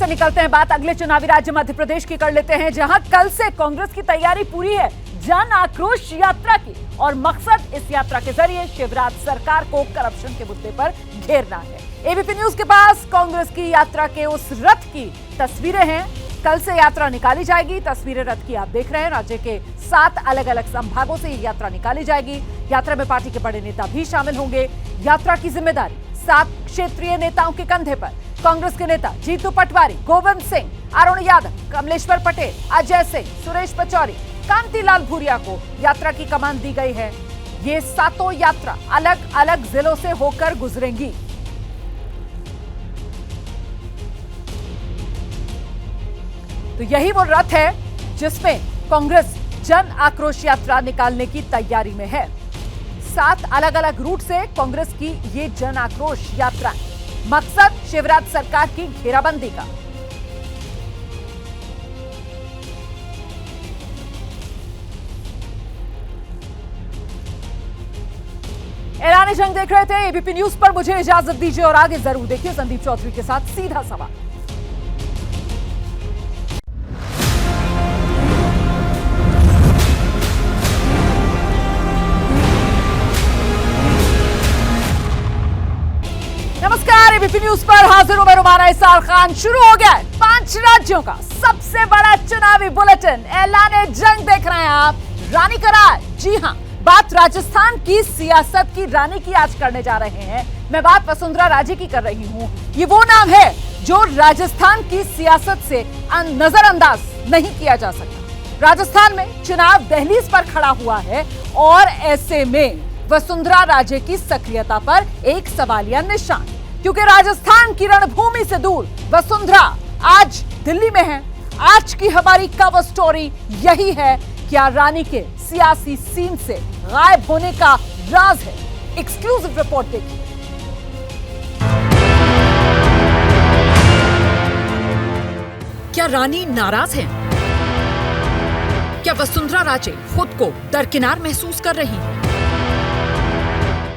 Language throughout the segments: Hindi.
से निकलते हैं, बात अगले चुनावी राज्य मध्य प्रदेश की कर लेते हैं, जहां कल से कांग्रेस की तैयारी पूरी है जन आक्रोश यात्रा की, और मकसद इस यात्रा के जरिए शिवराज सरकार को करप्शन के मुद्दे पर घेरना है। एबीपी न्यूज के पास कांग्रेस की यात्रा के उस रथ की तस्वीरें हैं। कल से यात्रा निकाली जाएगी। तस्वीरें रथ की आप देख रहे हैं। राज्य के 7 अलग अलग संभागों से ये यात्रा निकाली जाएगी। यात्रा में पार्टी के बड़े नेता भी शामिल होंगे। यात्रा की जिम्मेदारी 7 क्षेत्रीय नेताओं के कंधे पर। कांग्रेस के नेता जीतू पटवारी, गोविंद सिंह, अरुण यादव, कमलेश्वर पटेल, अजय सिंह, सुरेश पचौरी, कांतिलाल भूरिया को यात्रा की कमान दी गई है। ये 7 यात्रा अलग अलग जिलों से होकर गुजरेंगी। तो यही वो रथ है जिसमें कांग्रेस जन आक्रोश यात्रा निकालने की तैयारी में है। 7 अलग अलग रूट से कांग्रेस की ये जन आक्रोश यात्रा, मकसद शिवराज सरकार की घेराबंदी का। ऐलान जंग देख रहे थे एबीपी न्यूज पर। मुझे इजाजत दीजिए और आगे जरूर देखिए संदीप चौधरी के साथ सीधा सवाल। नमस्कार, एबीपी न्यूज पर हाजिर हूं मैं रुमाना इसार खान। शुरू हो गया है 5 राज्यों का सबसे बड़ा चुनावी बुलेटिन। ऐलान जंग देख रहे हैं आप। रानी का राज, जी हां, बात राजस्थान की सियासत की रानी की आज करने जा रहे हैं। मैं बात वसुंधरा राजे की कर रही हूं। ये वो नाम है जो राजस्थान की सियासत से नजरअंदाज नहीं किया जा सकता। राजस्थान में चुनाव दहलीज पर खड़ा हुआ है और ऐसे में वसुंधरा राजे की सक्रियता पर एक सवालिया निशान, क्योंकि राजस्थान की रणभूमि से दूर वसुंधरा आज दिल्ली में है। आज की हमारी कवर स्टोरी यही है, क्या रानी के सियासी सीन से गायब होने का राज है। एक्सक्लूसिव रिपोर्ट देखिए। क्या रानी नाराज है? क्या वसुंधरा राजे खुद को दरकिनार महसूस कर रही हैं?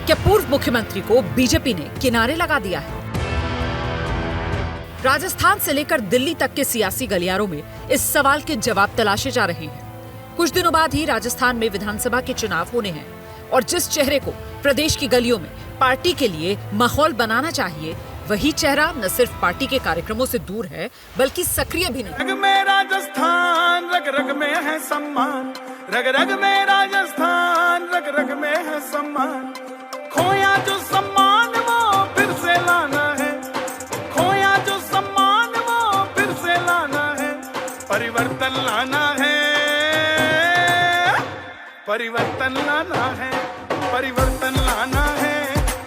क्या पूर्व मुख्यमंत्री को बीजेपी ने किनारे लगा दिया है? राजस्थान से लेकर दिल्ली तक के सियासी गलियारों में इस सवाल के जवाब तलाशे जा रहे हैं। कुछ दिनों बाद ही राजस्थान में विधानसभा के चुनाव होने हैं और जिस चेहरे को प्रदेश की गलियों में पार्टी के लिए माहौल बनाना चाहिए, वही चेहरा न सिर्फ पार्टी के कार्यक्रमों से दूर है बल्कि सक्रिय भी नहीं। रग में राजस्थान, रग रग में है सम्मान, रग रग में राजस्थान, रग रग में है सम्मान। खोया जो सम्मान वो फिर से लाना है, खोया जो सम्मान वो फिर से लाना है। परिवर्तन लाना है, परिवर्तन लाना है, परिवर्तन लाना है,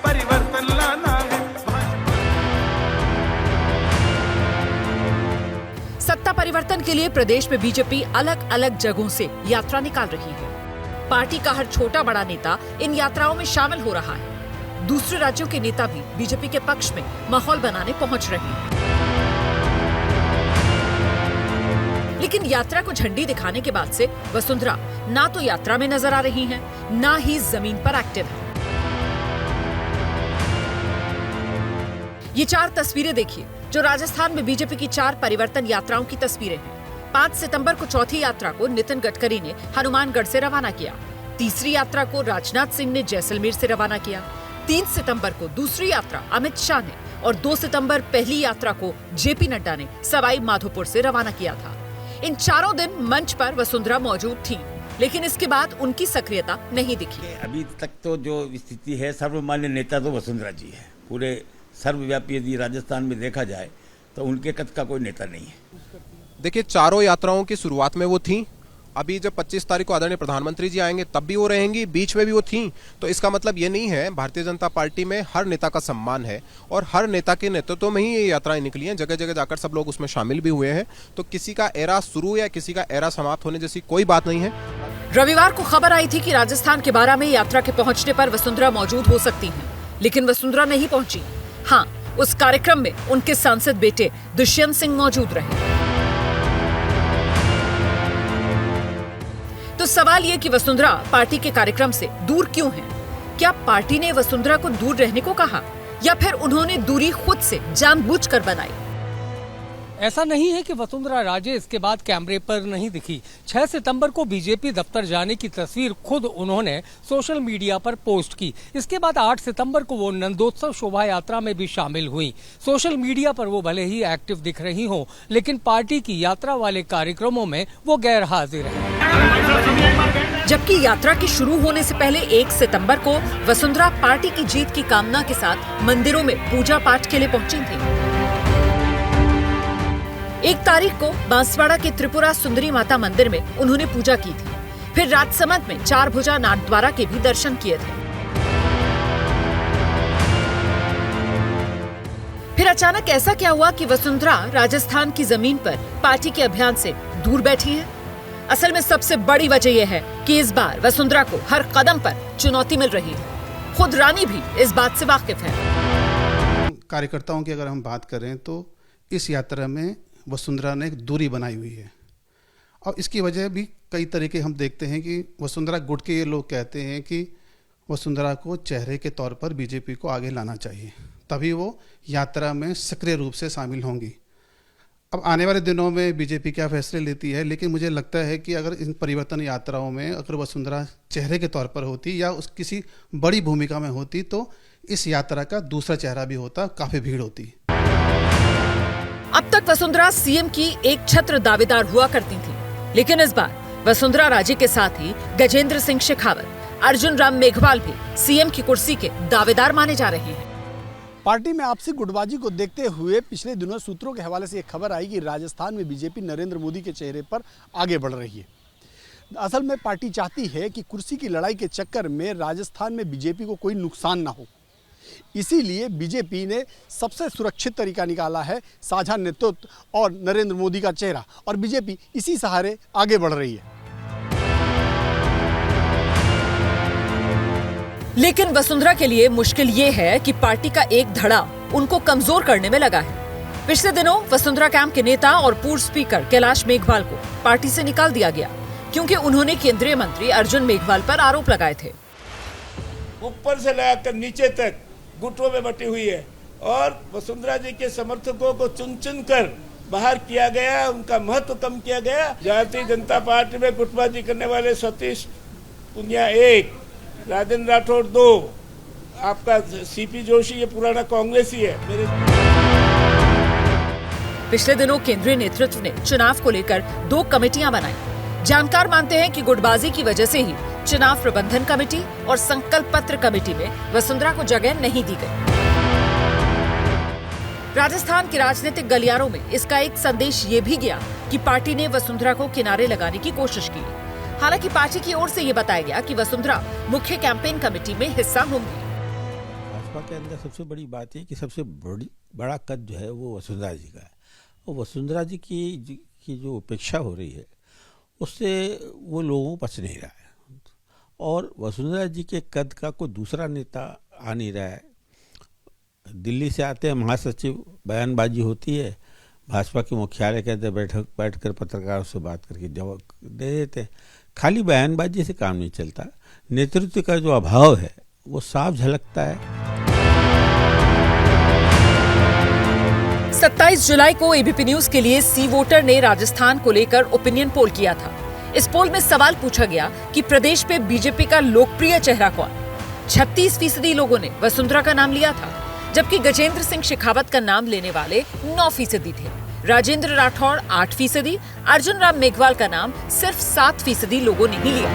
परिवर्तन लाना है। सत्ता परिवर्तन के लिए प्रदेश में बीजेपी अलग अलग जगहों से यात्रा निकाल रही है। पार्टी का हर छोटा बड़ा नेता इन यात्राओं में शामिल हो रहा है। दूसरे राज्यों के नेता भी बीजेपी के पक्ष में माहौल बनाने पहुंच रहे हैं। लेकिन यात्रा को झंडी दिखाने के बाद से वसुंधरा ना तो यात्रा में नजर आ रही हैं, ना ही जमीन पर एक्टिव है। ये 4 तस्वीरें देखिए जो राजस्थान में बीजेपी की 4 परिवर्तन यात्राओं की तस्वीरें हैं। 5 सितंबर को चौथी यात्रा को नितिन गडकरी ने हनुमानगढ़ से रवाना किया। तीसरी यात्रा को राजनाथ सिंह ने जैसलमेर से रवाना किया। 3 सितंबर को दूसरी यात्रा अमित शाह ने और 2 सितंबर पहली यात्रा को जेपी नड्डा ने सवाई माधोपुर से रवाना किया था। इन चारों दिन मंच पर वसुंधरा मौजूद थी, लेकिन इसके बाद उनकी सक्रियता नहीं दिखी। अभी तक तो जो स्थिति है, सर्वमान्य नेता तो वसुंधरा जी है। पूरे सर्वव्यापी यदि राजस्थान में देखा जाए तो उनके कद का कोई नेता नहीं है। देखिए, चारों यात्राओं की शुरुआत में वो थी। अभी जब 25 तारीख को आदरणीय प्रधानमंत्री जी आएंगे तब भी वो रहेंगी, बीच में भी वो थी। तो इसका मतलब ये नहीं है, भारतीय जनता पार्टी में हर नेता का सम्मान है और हर नेता के नेतृत्व में ही ये यात्राएं निकली हैं। जगह जगह जाकर सब लोग उसमें शामिल भी हुए हैं। तो किसी का एरा शुरू या किसी का एरा समाप्त होने जैसी कोई बात नहीं है। रविवार को खबर आई थी कि राजस्थान के बारा में यात्रा के पहुंचने पर वसुंधरा मौजूद हो सकती हैं, लेकिन वसुंधरा नहीं पहुंची। हाँ, उस कार्यक्रम में उनके सांसद बेटे दुष्यंत सिंह मौजूद रहे। तो सवाल ये कि वसुंधरा पार्टी के कार्यक्रम से दूर क्यों है? क्या पार्टी ने वसुंधरा को दूर रहने को कहा या फिर उन्होंने दूरी खुद से जानबूझकर बनाई? ऐसा नहीं है कि वसुंधरा राजे इसके बाद कैमरे पर नहीं दिखी। 6 सितंबर को बीजेपी दफ्तर जाने की तस्वीर खुद उन्होंने सोशल मीडिया पर पोस्ट की। इसके बाद 8 सितंबर को वो नंदोत्सव शोभा यात्रा में भी शामिल हुई। सोशल मीडिया पर वो भले ही एक्टिव दिख रही हों, लेकिन पार्टी की यात्रा वाले कार्यक्रमों में वो गैर हाजिर है। जबकि यात्रा के शुरू होने से पहले 1 सितंबर को वसुंधरा पार्टी की जीत की कामना के साथ मंदिरों में पूजा पाठ के लिए पहुंची थी। 1 तारीख को बांसवाड़ा के त्रिपुरा सुंदरी माता मंदिर में उन्होंने पूजा की थी। फिर राजसमंद में 4 भुजा नाथद्वारा के भी दर्शन किए थे। फिर अचानक ऐसा क्या हुआ कि वसुंधरा राजस्थान की जमीन पर पार्टी के अभियान से दूर बैठी है? असल में सबसे बड़ी वजह यह है कि इस बार वसुंधरा को हर कदम पर चुनौती मिल रही है। खुद रानी भी इस बात से वाकिफ है। कार्यकर्ताओं की अगर हम बात करें तो इस यात्रा में वसुंधरा ने एक दूरी बनाई हुई है और इसकी वजह भी कई तरीके हम देखते हैं कि वसुंधरा गुट के ये लोग कहते हैं कि वसुंधरा को चेहरे के तौर पर बीजेपी को आगे लाना चाहिए, तभी वो यात्रा में सक्रिय रूप से शामिल होंगी। अब आने वाले दिनों में बीजेपी क्या फैसले लेती है, लेकिन मुझे लगता है कि अगर इन परिवर्तन यात्राओं में अगर वसुंधरा चेहरे के तौर पर होती या उस किसी बड़ी भूमिका में होती तो इस यात्रा का दूसरा चेहरा भी होता, काफ़ी भीड़ होती। अब तक वसुंधरा सीएम की एक छत्र दावेदार हुआ करती थी, लेकिन इस बार वसुंधरा राजे के साथ ही गजेंद्र सिंह शेखावत, अर्जुन राम मेघवाल भी सीएम की कुर्सी के दावेदार माने जा रहे हैं। पार्टी में आपसी गुटबाजी को देखते हुए पिछले दिनों सूत्रों के हवाले से एक खबर आई कि राजस्थान में बीजेपी नरेंद्र मोदी के चेहरे पर आगे बढ़ रही है। असल में पार्टी चाहती है कि कुर्सी की लड़ाई के चक्कर में राजस्थान में बीजेपी को कोई नुकसान ना हो। इसीलिए बीजेपी ने सबसे सुरक्षित तरीका निकाला है साझा नेतृत्व और नरेंद्र मोदी का चेहरा, और बीजेपी इसी सहारे आगे बढ़ रही है। लेकिन वसुंधरा के लिए मुश्किल ये है कि पार्टी का एक धड़ा उनको कमजोर करने में लगा है। पिछले दिनों वसुंधरा कैंप के नेता और पूर्व स्पीकर कैलाश मेघवाल को पार्टी से निकाल दिया गया क्योंकि उन्होंने केंद्रीय मंत्री अर्जुन मेघवाल पर आरोप लगाए थे। ऊपर से लगाकर नीचे तक गुटों में बटी हुई है और वसुंधरा जी के समर्थकों को चुन चुन कर बाहर किया गया, उनका महत्व कम किया गया। भारतीय जनता पार्टी में गुटबाजी करने वाले सतीश पुनिया 1, राजेंद्र राठौड़ 2, आपका सीपी जोशी ये पुराना कांग्रेस ही है। पिछले दिनों केंद्रीय नेतृत्व ने चुनाव को लेकर 2 कमेटियां बनाई। जानकार मानते हैं कि गुटबाजी की वजह से ही चुनाव प्रबंधन कमेटी और संकल्प पत्र कमेटी में वसुंधरा को जगह नहीं दी गई। राजस्थान के राजनीतिक गलियारों में इसका एक संदेश ये भी गया कि पार्टी ने वसुंधरा को किनारे लगाने की कोशिश की। हालांकि पार्टी की ओर से ये बताया गया कि वसुंधरा मुख्य कैंपेन कमेटी में हिस्सा होंगी। भाजपा के अंदर सबसे बड़ी बात है कि सबसे बड़ा कद जो है वो वसुंधरा जी का है और वसुंधरा जी की जो उपेक्षा हो रही है उससे वो लोगों को बच नहीं रहा है और वसुंधरा जी के कद का कोई दूसरा नेता आ नहीं रहा है। दिल्ली से आते हैं महासचिव, बयानबाजी होती है, भाजपा के मुख्यालय के अंदर बैठकर पत्रकारों से बात करके जवाब दे देते हैं। खाली बयानबाजी से काम नहीं चलता, नेतृत्व का जो अभाव है वो साफ झलकता है। 27 जुलाई को एबीपी न्यूज के लिए सी वोटर ने राजस्थान को लेकर ओपिनियन पोल किया था। इस पोल में सवाल पूछा गया कि प्रदेश पे बीजेपी का लोकप्रिय चेहरा कौन। 36% लोगों ने वसुंधरा का नाम लिया था, जबकि गजेंद्र सिंह शेखावत का नाम लेने वाले 9% थे। राजेंद्र राठौड़ 8%, अर्जुन राम मेघवाल का नाम सिर्फ 7% लोगों ने ही लिया।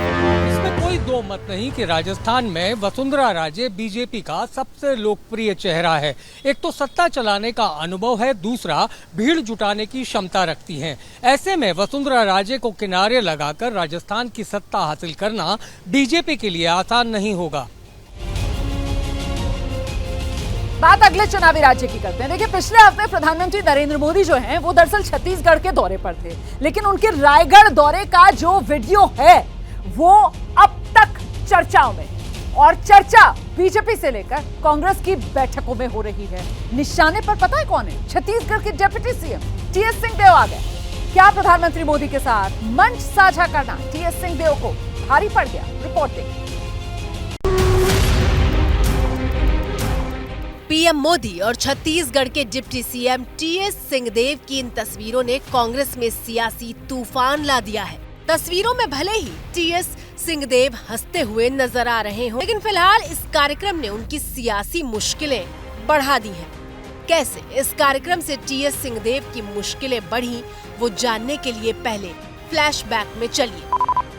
इसमें कोई दो मत नहीं कि राजस्थान में वसुंधरा राजे बीजेपी का सबसे लोकप्रिय चेहरा है। एक तो सत्ता चलाने का अनुभव है, दूसरा भीड़ जुटाने की क्षमता रखती हैं। ऐसे में वसुंधरा राजे को किनारे लगाकर राजस्थान की सत्ता हासिल करना बीजेपी के लिए आसान नहीं होगा। बात अगले चुनावी राज्य की करते हैं। देखिए, पिछले हफ्ते प्रधानमंत्री नरेंद्र मोदी जो हैं वो दरअसल छत्तीसगढ़ के दौरे पर थे, लेकिन उनके रायगढ़ दौरे का जो वीडियो है वो अब तक चर्चाओं में, और चर्चा बीजेपी से लेकर कांग्रेस की बैठकों में हो रही है। निशाने पर पता है कौन है? छत्तीसगढ़ के डिप्टी सीएम टीएस सिंहदेव आ गए। क्या प्रधानमंत्री मोदी के साथ मंच साझा करना टीएस सिंहदेव को भारी पड़ गया? रिपोर्ट देखिए। पीएम मोदी और छत्तीसगढ़ के डिप्टी सीएम टीएस सिंहदेव की इन तस्वीरों ने कांग्रेस में सियासी तूफान ला दिया है। तस्वीरों में भले ही टीएस सिंहदेव हंसते हुए नजर आ रहे हों, लेकिन फिलहाल इस कार्यक्रम ने उनकी सियासी मुश्किलें बढ़ा दी हैं। कैसे इस कार्यक्रम से टीएस सिंहदेव की मुश्किलें बढ़ी, वो जानने के लिए पहले फ्लैशबैक में चलिए।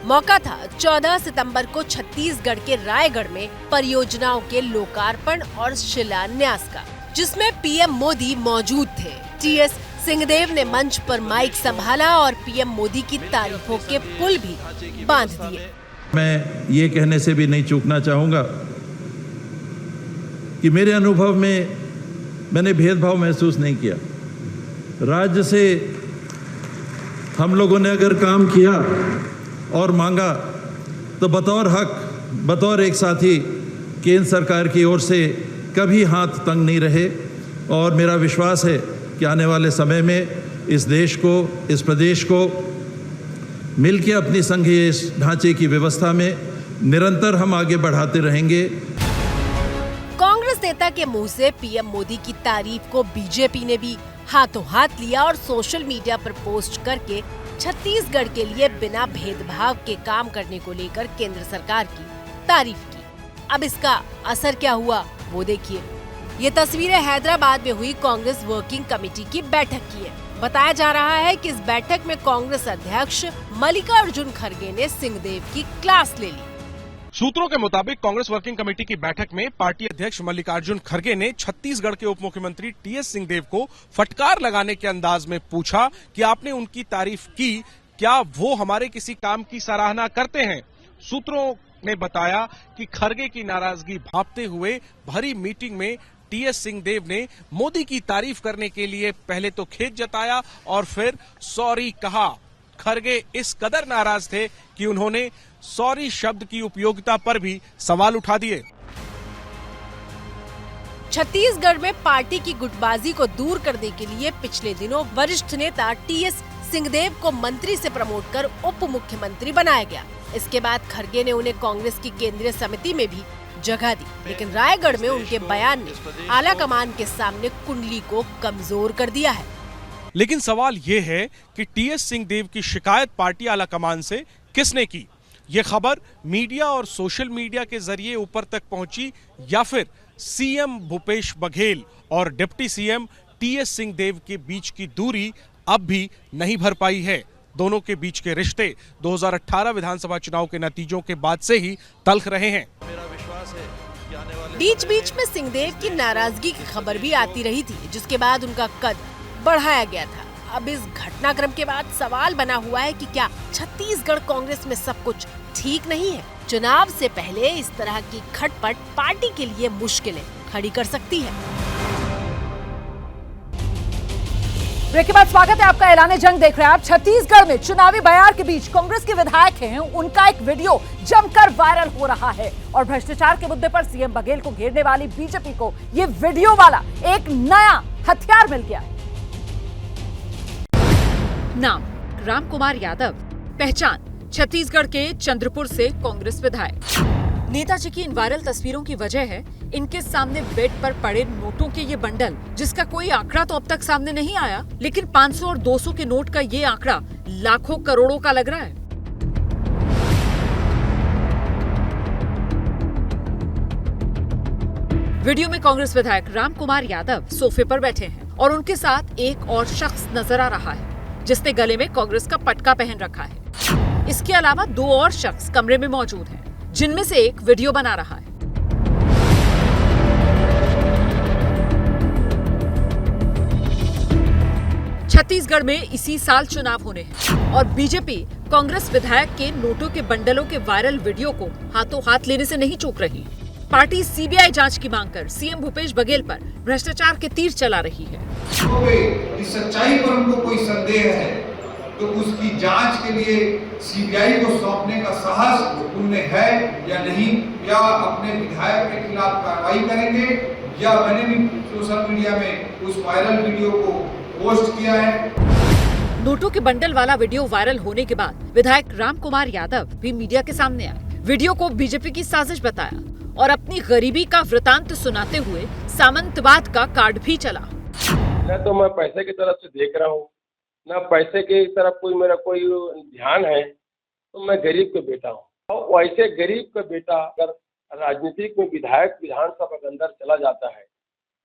मौका था 14 सितंबर को छत्तीसगढ़ के रायगढ़ में परियोजनाओं के लोकार्पण और शिलान्यास का, जिसमें पीएम मोदी मौजूद थे। टीएस सिंहदेव ने मंच पर माइक संभाला और पीएम मोदी की तारीफों के पुल भी बांध दिए। मैं ये कहने से भी नहीं चूकना चाहूंगा कि मेरे अनुभव में मैंने भेदभाव महसूस नहीं किया। राज्य से हम लोगों ने अगर काम किया और मांगा तो बतौर हक, बतौर एक साथी केंद्र सरकार की ओर से कभी हाथ तंग नहीं रहे। और मेरा विश्वास है कि आने वाले समय में इस देश को, इस प्रदेश को मिलकर अपनी संघीय ढांचे की व्यवस्था में निरंतर हम आगे बढ़ाते रहेंगे। कांग्रेस नेता के मुंह से पीएम मोदी की तारीफ को बीजेपी ने भी हाथों हाथ लिया और सोशल मीडिया पर पोस्ट करके छत्तीसगढ़ के लिए बिना भेदभाव के काम करने को लेकर केंद्र सरकार की तारीफ की। अब इसका असर क्या हुआ वो देखिए। ये तस्वीरें हैदराबाद में हुई कांग्रेस वर्किंग कमेटी की बैठक की है। बताया जा रहा है कि इस बैठक में कांग्रेस अध्यक्ष मल्लिकार्जुन खड़गे ने सिंहदेव की क्लास ले ली। सूत्रों के मुताबिक कांग्रेस वर्किंग कमेटी की बैठक में पार्टी अध्यक्ष मल्लिकार्जुन खड़गे ने छत्तीसगढ़ के उप मुख्यमंत्री टीएस सिंहदेव को फटकार लगाने के अंदाज में पूछा कि आपने उनकी तारीफ की, क्या वो हमारे किसी काम की सराहना करते हैं। सूत्रों ने बताया कि खड़गे की नाराजगी भांपते हुए भरी मीटिंग में टीएस सिंहदेव ने मोदी की तारीफ करने के लिए पहले तो खेद जताया और फिर सॉरी कहा। खड़गे इस कदर नाराज थे कि उन्होंने सॉरी शब्द की उपयोगिता पर भी सवाल उठा दिए। छत्तीसगढ़ में पार्टी की गुटबाजी को दूर करने के लिए पिछले दिनों वरिष्ठ नेता टीएस सिंहदेव को मंत्री से प्रमोट कर उप मुख्यमंत्री बनाया गया। इसके बाद खड़गे ने उन्हें कांग्रेस की केंद्रीय समिति में भी जगह दी, लेकिन रायगढ़ में उनके बयान ने आला कमान के सामने कुंडली को कमजोर कर दिया है। लेकिन सवाल ये है कि टीएस सिंहदेव की शिकायत पार्टी आला कमान से किसने की? ये खबर मीडिया और सोशल मीडिया के जरिए ऊपर तक पहुंची या फिर सीएम भूपेश बघेल और डिप्टी सीएम टीएस सिंहदेव के बीच की दूरी अब भी नहीं भर पाई है। दोनों के बीच के रिश्ते 2018 विधानसभा चुनाव के नतीजों के बाद से ही तल्ख रहे हैं। बीच बीच में सिंहदेव की नाराजगी की खबर भी आती रही थी, जिसके बाद उनका कद बढ़ाया गया था। अब इस घटनाक्रम के बाद सवाल बना हुआ है कि क्या छत्तीसगढ़ कांग्रेस में सब कुछ ठीक नहीं है? चुनाव से पहले इस तरह की खटपट पार्टी के लिए मुश्किलें खड़ी कर सकती है। ब्रेक के बाद स्वागत है आपका। ऐलान जंग देख रहे हैं आप। छत्तीसगढ़ में चुनावी बयार के बीच कांग्रेस के विधायक हैं, उनका एक वीडियो जमकर वायरल हो रहा है और भ्रष्टाचार के मुद्दे पर सीएम बघेल को घेरने वाली बीजेपी को ये वीडियो वाला एक नया हथियार मिल गया है। नाम राम कुमार यादव, पहचान छत्तीसगढ़ के चंद्रपुर से कांग्रेस विधायक। नेताजी की इन वायरल तस्वीरों की वजह है इनके सामने बेड पर पड़े नोटों के ये बंडल, जिसका कोई आंकड़ा तो अब तक सामने नहीं आया, लेकिन 500 और 200 के नोट का ये आंकड़ा लाखों करोड़ों का लग रहा है। वीडियो में कांग्रेस विधायक राम कुमार यादव सोफे पर बैठे हैं और उनके साथ एक और शख्स नजर आ रहा है जिसने गले में कांग्रेस का पटका पहन रखा है। इसके अलावा 2 और शख्स कमरे में मौजूद हैं, जिनमें से एक वीडियो बना रहा है। छत्तीसगढ़ में इसी साल चुनाव होने हैं और बीजेपी कांग्रेस विधायक के नोटों के बंडलों के वायरल वीडियो को हाथों हाथ लेने से नहीं चूक रही। पार्टी सीबीआई जांच की मांग कर सीएम भूपेश बघेल पर भ्रष्टाचार के तीर चला रही है। इस सच्चाई पर उनको कोई संदेह है तो उसकी जांच के लिए सीबीआई को सौंपने का साहस उनमें है या नहीं, या अपने विधायक के खिलाफ कार्रवाई करेंगे, या मैंने भी सोशल मीडिया में उस वायरल वीडियो को पोस्ट किया है। नोटों के बंडल वाला वीडियो वायरल होने के बाद विधायक राम कुमार यादव भी मीडिया के सामने आए। वीडियो को बीजेपी की साजिश बताया और अपनी गरीबी का वृतांत सुनाते हुए सामंतवाद का कार्ड भी चला। न तो मैं पैसे की तरफ से देख रहा हूँ, न पैसे की तरफ मेरा कोई ध्यान है, तो मैं गरीब का बेटा हूँ। और वैसे गरीब का बेटा अगर राजनीतिक में विधायक विधानसभा के अंदर चला जाता है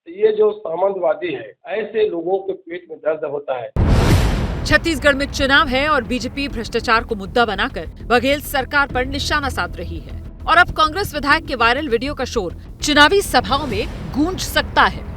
तो ये जो सामंतवादी है, ऐसे लोगों के पेट में दर्द होता है। छत्तीसगढ़ में चुनाव है और बीजेपी भ्रष्टाचार को मुद्दा बनाकर बघेल सरकार पर निशाना साध रही है और अब कांग्रेस विधायक के वायरल वीडियो का शोर चुनावी सभाओं में गूंज सकता है।